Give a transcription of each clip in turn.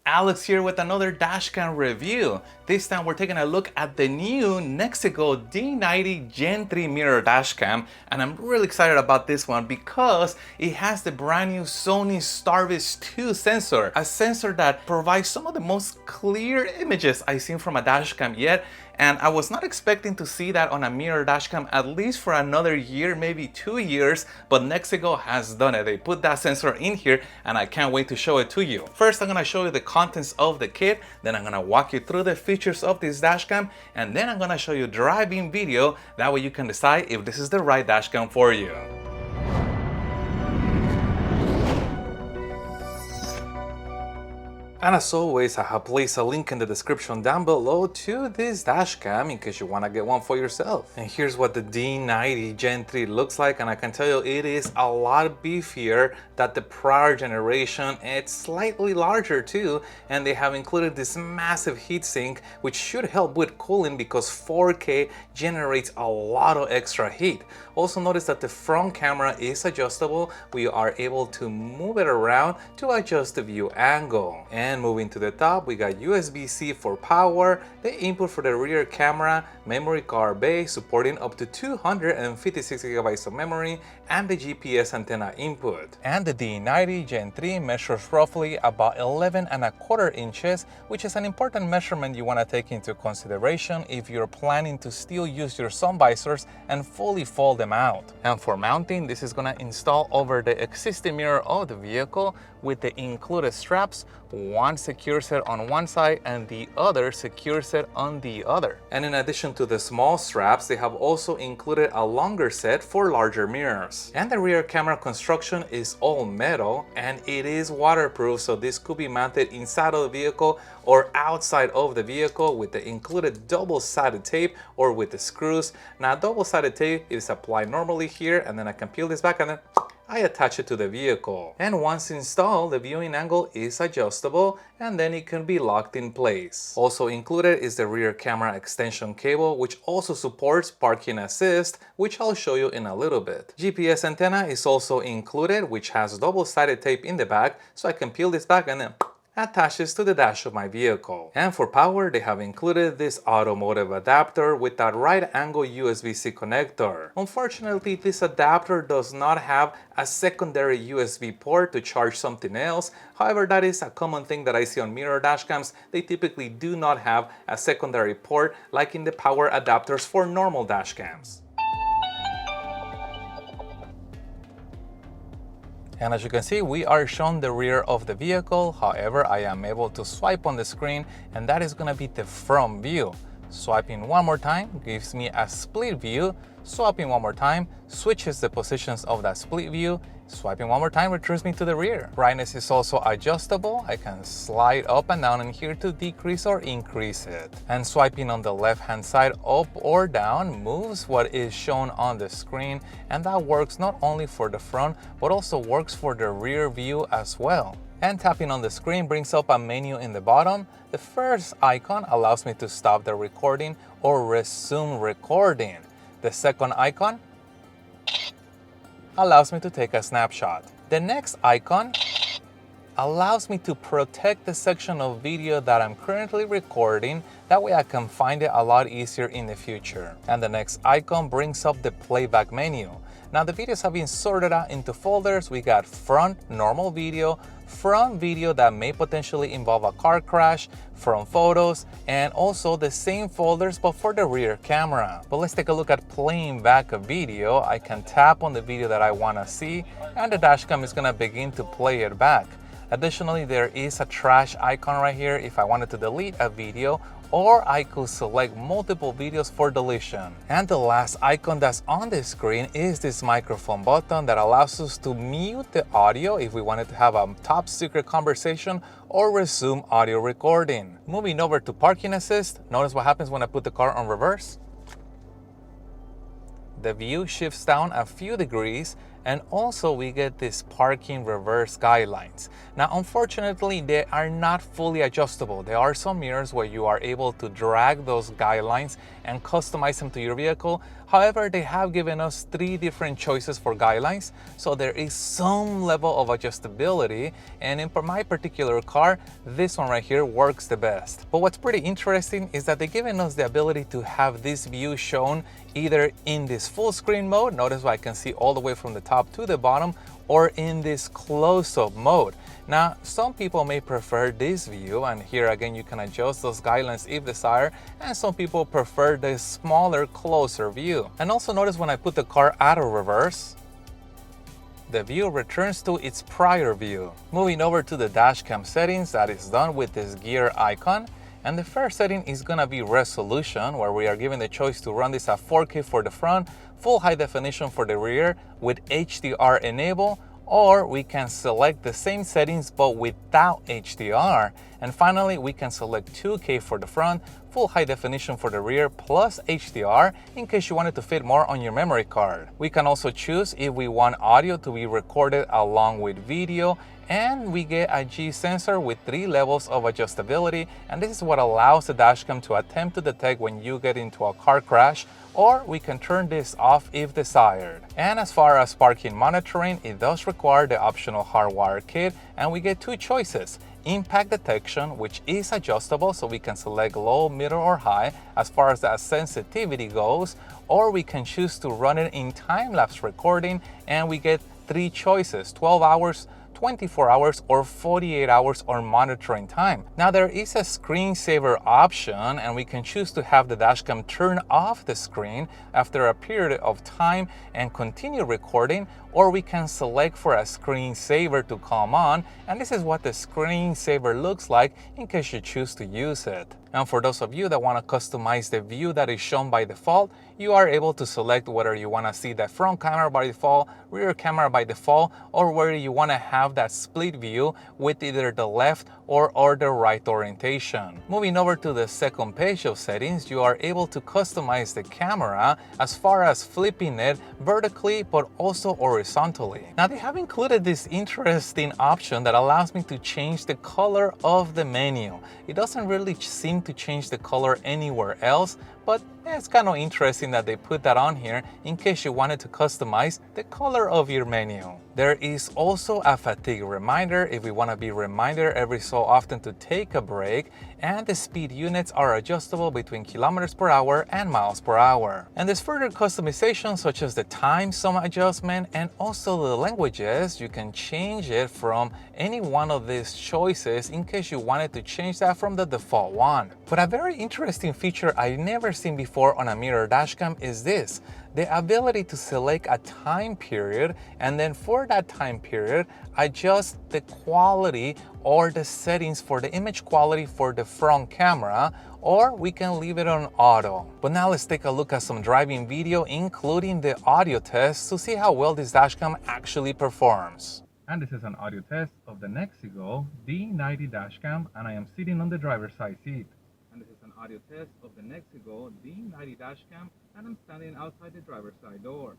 Alex here with another dashcam review. This time we're taking a look at the new Nexigo D90 Gen 3 mirror dashcam, and I'm really excited about this one because it has the brand new Sony Starvis 2 sensor, a sensor that provides some of the most clear images I've seen from a dashcam yet. And I was not expecting to see that on a mirror dashcam at least for another year, maybe 2 years, but Nexigo has done it. They put that sensor in here and I can't wait to show it to you. First, I'm gonna show you the contents of the kit, then I'm gonna walk you through the features of this dashcam, and then I'm gonna show you driving video. That way you can decide if this is the right dashcam for you. And as always, I have placed a link in the description down below to this dashcam in case you want to get one for yourself. And here's what the D90 Gen 3 looks like, and I can tell you it is a lot beefier than the prior generation. It's slightly larger too, and they have included this massive heatsink which should help with cooling because 4K generates a lot of extra heat. Also notice that the front camera is adjustable. We are able to move it around to adjust the view angle. And moving to the top, we got USB-C for power, the input for the rear camera, memory card bay supporting up to 256 GB of memory, and the GPS antenna input. And the D90 Gen 3 measures roughly about 11.25 inches, which is an important measurement you want to take into consideration if you're planning to still use your sun visors and fully fold them out. And for mounting, this is going to install over the existing mirror of the vehicle with the included straps, one secure set on one side and the other secure set on the other. And in addition to the small straps, they have also included a longer set for larger mirrors. And the rear camera construction is all metal and it is waterproof, so this could be mounted inside of the vehicle or outside of the vehicle with the included double-sided tape or with the screws. Now, double-sided tape is applied normally here, and then I can peel this back and then I attach it to the vehicle. And once installed, the viewing angle is adjustable and then it can be locked in place. Also included is the rear camera extension cable, which also supports parking assist, which I'll show you in a little bit. GPS antenna is also included, which has double-sided tape in the back, so I can peel this back and then attaches to the dash of my vehicle. And for power, they have included this automotive adapter with that right angle USB-C connector. Unfortunately, this adapter does not have a secondary USB port to charge something else. However, that is a common thing that I see on mirror dashcams. They typically do not have a secondary port like in the power adapters for normal dashcams. And as you can see, we are shown the rear of the vehicle. However, I am able to swipe on the screen, and that is going to be the front view. Swiping one more time gives me a split view. Swiping one more time switches the positions of that split view. Swiping one more time returns me to the rear. Brightness is also adjustable. I can slide up and down in here to decrease or increase it. And swiping on the left hand side up or down moves what is shown on the screen, and that works not only for the front but also works for the rear view as well. And tapping on the screen brings up a menu in the bottom. The first icon allows me to stop the recording or resume recording. The second icon allows me to take a snapshot. The next icon allows me to protect the section of video that I'm currently recording. That way I can find it a lot easier in the future. And the next icon brings up the playback menu. Now the videos have been sorted out into folders. We got front normal video, front video that may potentially involve a car crash, front photos, and also the same folders but for the rear camera. But let's take a look at playing back a video. I can tap on the video that I want to see and the dashcam is going to begin to play it back. Additionally, there is a trash icon right here if I wanted to delete a video, or I could select multiple videos for deletion. And the last icon that's on the screen is this microphone button that allows us to mute the audio if we wanted to have a top secret conversation or resume audio recording. Moving over to parking assist, notice what happens when I put the car on reverse. The view shifts down a few degrees And also we get this parking reverse guidelines. Now, unfortunately, they are not fully adjustable. There are some mirrors where you are able to drag those guidelines and customize them to your vehicle. However, they have given us 3 different choices for guidelines, so there is some level of adjustability, and for my particular car, this one right here works the best. But what's pretty interesting is that they've given us the ability to have this view shown either in this full screen mode, notice I can see all the way from the top to the bottom, or in this close-up mode. Now, some people may prefer this view, and here again you can adjust those guidelines if desired, and some people prefer the smaller, closer view. And also notice when I put the car out of reverse, the view returns to its prior view. Moving over to the dashcam settings, that is done with this gear icon. And the first setting is gonna be resolution, where we are given the choice to run this at 4K for the front, full high definition for the rear with HDR enabled, or we can select the same settings but without HDR. And finally, we can select 2K for the front, full high definition for the rear plus HDR in case you wanted to fit more on your memory card. We can also choose if we want audio to be recorded along with video, and we get a G sensor with 3 levels of adjustability, and this is what allows the dashcam to attempt to detect when you get into a car crash, or we can turn this off if desired. And as far as parking monitoring, it does require the optional hardwire kit, and we get 2 choices. Impact detection, which is adjustable, so we can select low, middle, or high as far as that sensitivity goes, or we can choose to run it in time-lapse recording, and we get 3 choices: 12 hours, 24 hours, or 48 hours on monitoring time. Now, there is a screensaver option, and we can choose to have the dashcam turn off the screen after a period of time and continue recording, or we can select for a screensaver to come on, and this is what the screensaver looks like in case you choose to use it. And for those of you that want to customize the view that is shown by default, you are able to select whether you want to see the front camera by default, rear camera by default, or whether you want to have that split view with either the left or the right orientation. Moving over to the second page of settings, you are able to customize the camera as far as flipping it vertically but also horizontally. Now, they have included this interesting option that allows me to change the color of the menu. It doesn't really seem to change the color anywhere else, but it's kind of interesting that they put that on here in case you wanted to customize the color of your menu. There is also a fatigue reminder if we want to be reminded every so often to take a break, and the speed units are adjustable between kilometers per hour and miles per hour. And there's further customization such as the time zone adjustment and also the languages. You can change it from any one of these choices in case you wanted to change that from the default one. But a very interesting feature I've never seen before on a mirror dashcam is this: the ability to select a time period, and then for that time period adjust the quality or the settings for the image quality for the front camera, or we can leave it on auto. But now let's take a look at some driving video, including the audio test, to see how well this dashcam actually performs. And this is an audio test of the Nexigo D90 dashcam, and I am sitting on the driver's side seat. And this is an audio test of the Nexigo D90 dashcam, and I'm standing outside the driver's side door.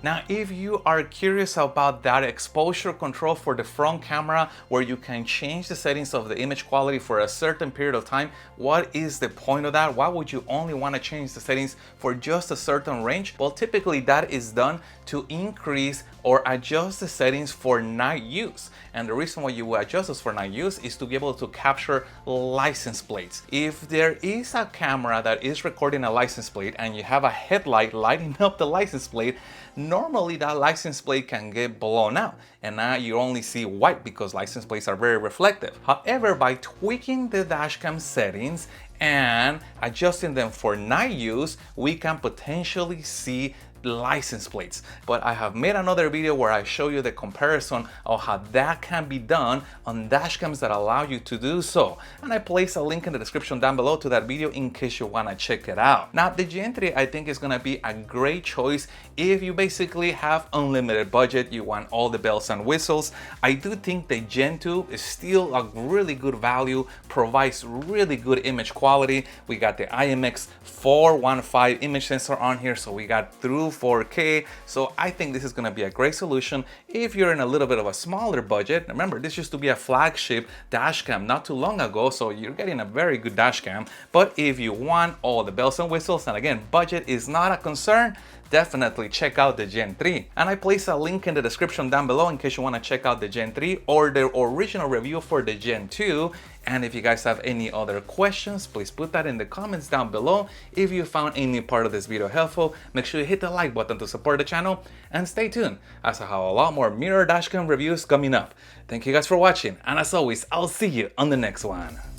Now, if you are curious about that exposure control for the front camera, where you can change the settings of the image quality for a certain period of time, what is the point of that? Why would you only want to change the settings for just a certain range? Well, typically that is done to increase or adjust the settings for night use. And the reason why you will adjust this for night use is to be able to capture license plates. If there is a camera that is recording a license plate and you have a headlight lighting up the license plate, normally that license plate can get blown out and now you only see white because license plates are very reflective. However, by tweaking the dashcam settings and adjusting them for night use, we can potentially see license plates. But I have made another video where I show you the comparison of how that can be done on dashcams that allow you to do so, and I place a link in the description down below to that video in case you want to check it out. Now, the Gen 3 I think is going to be a great choice if you basically have unlimited budget, you want all the bells and whistles. I do think the Gen 2 is still a really good value, provides really good image quality. We got the IMX 415 image sensor on here, so we got through 4K. So I think this is going to be a great solution if you're in a little bit of a smaller budget. Remember, this used to be a flagship dashcam not too long ago, so you're getting a very good dashcam. But if you want all the bells and whistles, and again, budget is not a concern, definitely check out the Gen 3. And I place a link in the description down below in case you want to check out the Gen 3 or the original review for the Gen 2. And if you guys have any other questions, please put that in the comments down below. If you found any part of this video helpful, make sure you hit the like button to support the channel and stay tuned as I have a lot more mirror dashcam reviews coming up. Thank you guys for watching, and as always, I'll see you on the next one.